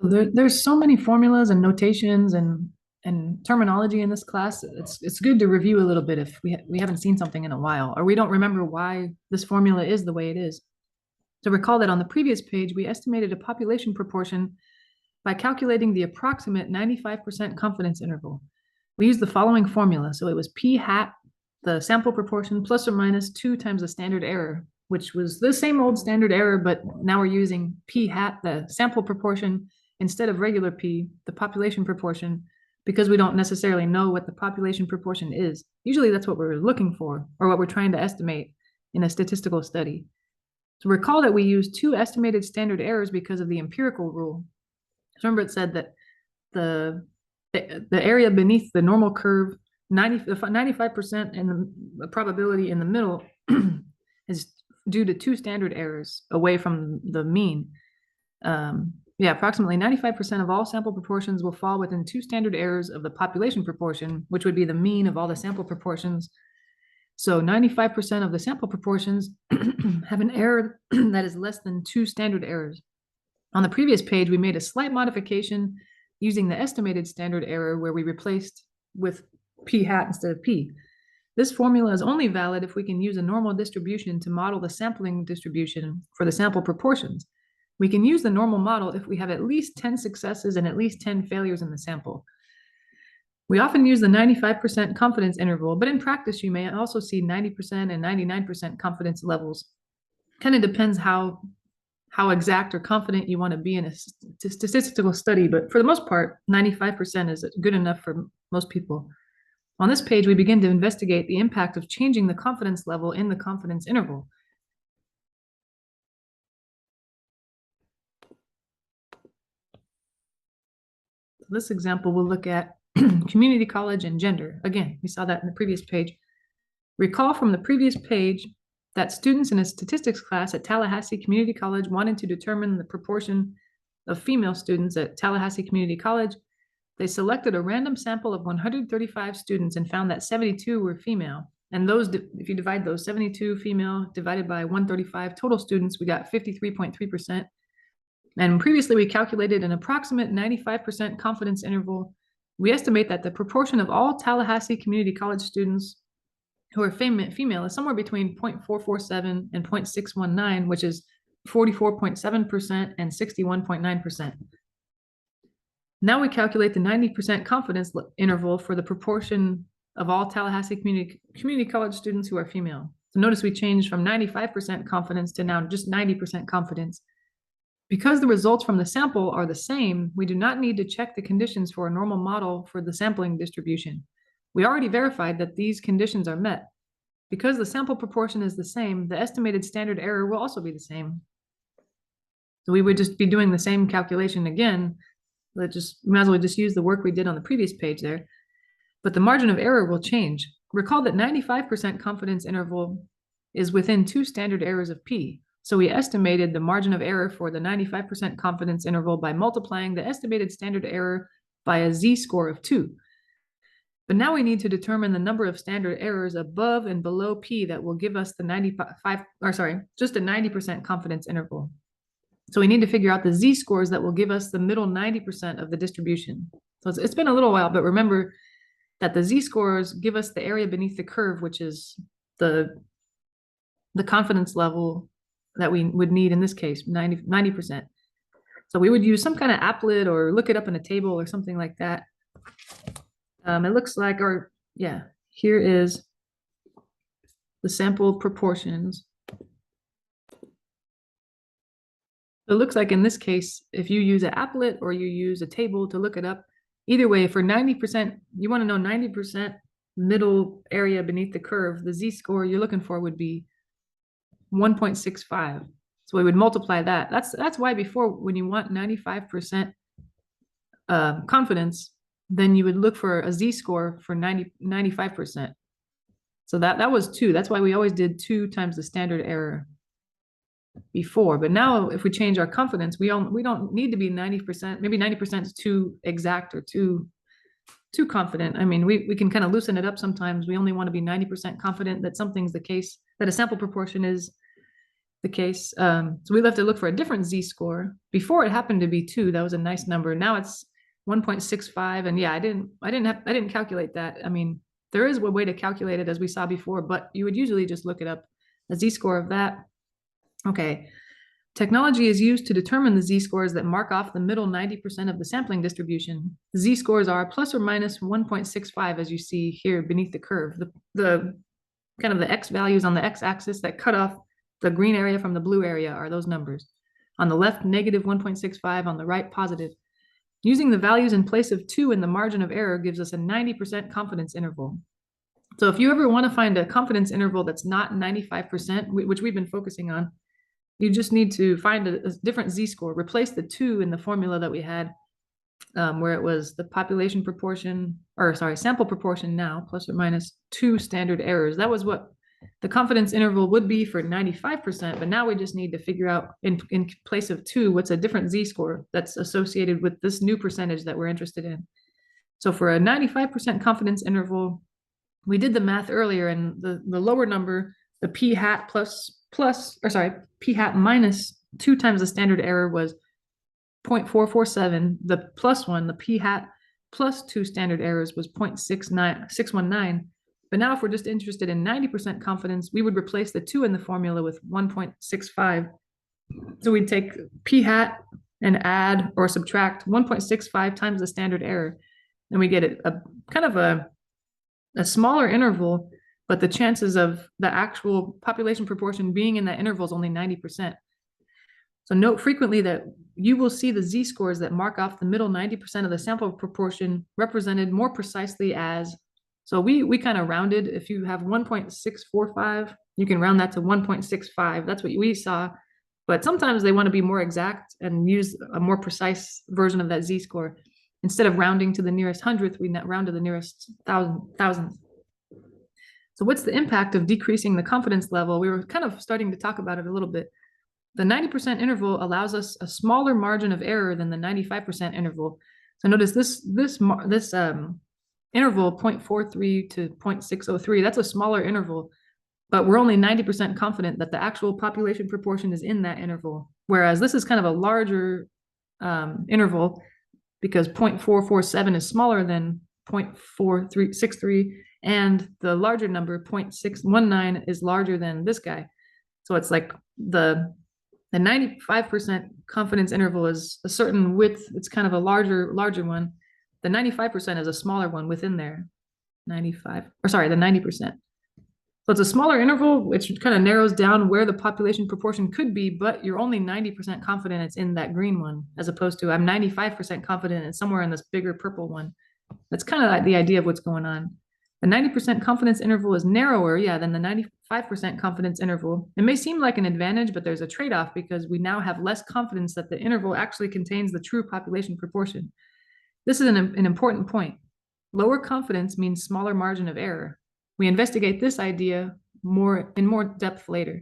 There's so many formulas and notations and terminology in this class. It's good to review a little bit if we haven't seen something in a while, or we don't remember why this formula is the way it is. So recall that on the previous page, we estimated a population proportion by calculating the approximate 95% confidence interval. We used the following formula. So it was p hat, the sample proportion, plus or minus 2 times the standard error, which was the same old standard error, but now we're using p hat, the sample proportion, instead of regular p, the population proportion, because we don't necessarily know what the population proportion is. Usually that's what we're looking for, or what we're trying to estimate in a statistical study. So recall that we use 2 estimated standard errors because of the empirical rule. Remember, it said that the area beneath the normal curve, 95% and the probability in the middle is due to 2 standard errors away from the mean. Approximately 95% of all sample proportions will fall within 2 standard errors of the population proportion, which would be the mean of all the sample proportions. So 95% of the sample proportions have an error that is less than 2 standard errors. On the previous page, we made a slight modification using the estimated standard error where we replaced with p hat instead of p. This formula is only valid if we can use a normal distribution to model the sampling distribution for the sample proportions. We can use the normal model if we have at least 10 successes and at least 10 failures in the sample. We often use the 95% confidence interval, but in practice, you may also see 90% and 99% confidence levels. Kind of depends how exact or confident you want to be in a statistical study, but for the most part, 95% is good enough for most people. On this page, we begin to investigate the impact of changing the confidence level in the confidence interval. This example will look at community college and gender. Again, we saw that in the previous page. Recall from the previous page that students in a statistics class at Tallahassee Community College wanted to determine the proportion of female students at Tallahassee Community College. They selected a random sample of 135 students and found that 72 were female. And those, if you divide those 72 female divided by 135 total students, we got 53.3%. And previously we calculated an approximate 95% confidence interval. We estimate that the proportion of all Tallahassee Community College students who are female is somewhere between 0.447 and 0.619, which is 44.7% and 61.9%. Now we calculate the 90% confidence interval for the proportion of all Tallahassee community college students who are female. So notice we changed from 95% confidence to now just 90% confidence. Because the results from the sample are the same, we do not need to check the conditions for a normal model for the sampling distribution. We already verified that these conditions are met. Because the sample proportion is the same, the estimated standard error will also be the same. So we would just be doing the same calculation again. We might as well just use the work we did on the previous page there. But the margin of error will change. Recall that 95% confidence interval is within 2 standard errors of p. So we estimated the margin of error for the 95% confidence interval by multiplying the estimated standard error by a z-score of 2. But now we need to determine the number of standard errors above and below p that will give us the 90% confidence interval. So we need to figure out the z-scores that will give us the middle 90% of the distribution. So it's been a little while, but remember that the z-scores give us the area beneath the curve, which is the confidence level that we would need in this case, 90%. So we would use some kind of applet or look it up in a table or something like that. It looks like here is the sample proportions. It looks like in this case, if you use an applet or you use a table to look it up, either way, for 90%, you want to know 90% middle area beneath the curve, the z-score you're looking for would be 1.65. So we would multiply that. That's why before, when you want 95% confidence, then you would look for a z-score for 95%. So that was 2. That's why we always did 2 times the standard error before. But now if we change our confidence, we don't need to be 90%. Maybe 90% is too exact or too confident. I mean, we can kind of loosen it up sometimes. We only want to be 90% confident that something's the case, that a sample proportion is the case. So we have to look for a different z-score. Before it happened to be 2. That was a nice number. Now it's 1.65. And yeah, I didn't calculate that. I mean, there is a way to calculate it as we saw before, but you would usually just look it up, a z-score of that. Okay. Technology is used to determine the z-scores that mark off the middle 90% of the sampling distribution. The z-scores are plus or minus 1.65, as you see here beneath the curve. The kind of the x values on the x-axis that cut off the green area from the blue area are those numbers. On the left, negative 1.65, on the right, positive. Using the values in place of 2 in the margin of error gives us a 90% confidence interval. So if you ever want to find a confidence interval that's not 95%, which we've been focusing on, you just need to find a different z-score, replace the 2 in the formula that we had, where it was the population proportion, or sorry, sample proportion now, plus or minus 2 standard errors. That was what the confidence interval would be for 95%, but now we just need to figure out in place of 2, what's a different z-score that's associated with this new percentage that we're interested in. So for a 95% confidence interval, we did the math earlier, and the lower number, the p hat p hat minus 2 times the standard error was 0.447. The plus one, the p hat plus 2 standard errors was 0.619. But now if we're just interested in 90% confidence, we would replace the 2 in the formula with 1.65. So we'd take p hat and add or subtract 1.65 times the standard error. And we get a kind of a smaller interval, but the chances of the actual population proportion being in that interval is only 90%. So note frequently that you will see the z-scores that mark off the middle 90% of the sample proportion represented more precisely as, so we kind of rounded. If you have 1.645, you can round that to 1.65. That's what we saw. But sometimes they want to be more exact and use a more precise version of that z-score. Instead of rounding to the nearest hundredth, we round to the nearest thousandth. So what's the impact of decreasing the confidence level? We were kind of starting to talk about it a little bit. The 90% interval allows us a smaller margin of error than the 95% interval. So notice this interval 0.43 to 0.603, that's a smaller interval, but we're only 90% confident that the actual population proportion is in that interval. Whereas this is kind of a larger interval, because 0.447 is smaller than 0.4363, and the larger number 0.619 is larger than this guy. So it's like the 95% confidence interval is a certain width. It's kind of a larger one. The 95% is a smaller one within there. The 90%. So it's a smaller interval, which kind of narrows down where the population proportion could be, but you're only 90% confident it's in that green one, as opposed to I'm 95% confident it's somewhere in this bigger purple one. That's kind of like the idea of what's going on. The 90% confidence interval is narrower, than the 95% confidence interval. It may seem like an advantage, but there's a trade-off because we now have less confidence that the interval actually contains the true population proportion. This is an important point. Lower confidence means smaller margin of error. We investigate this idea in more depth later.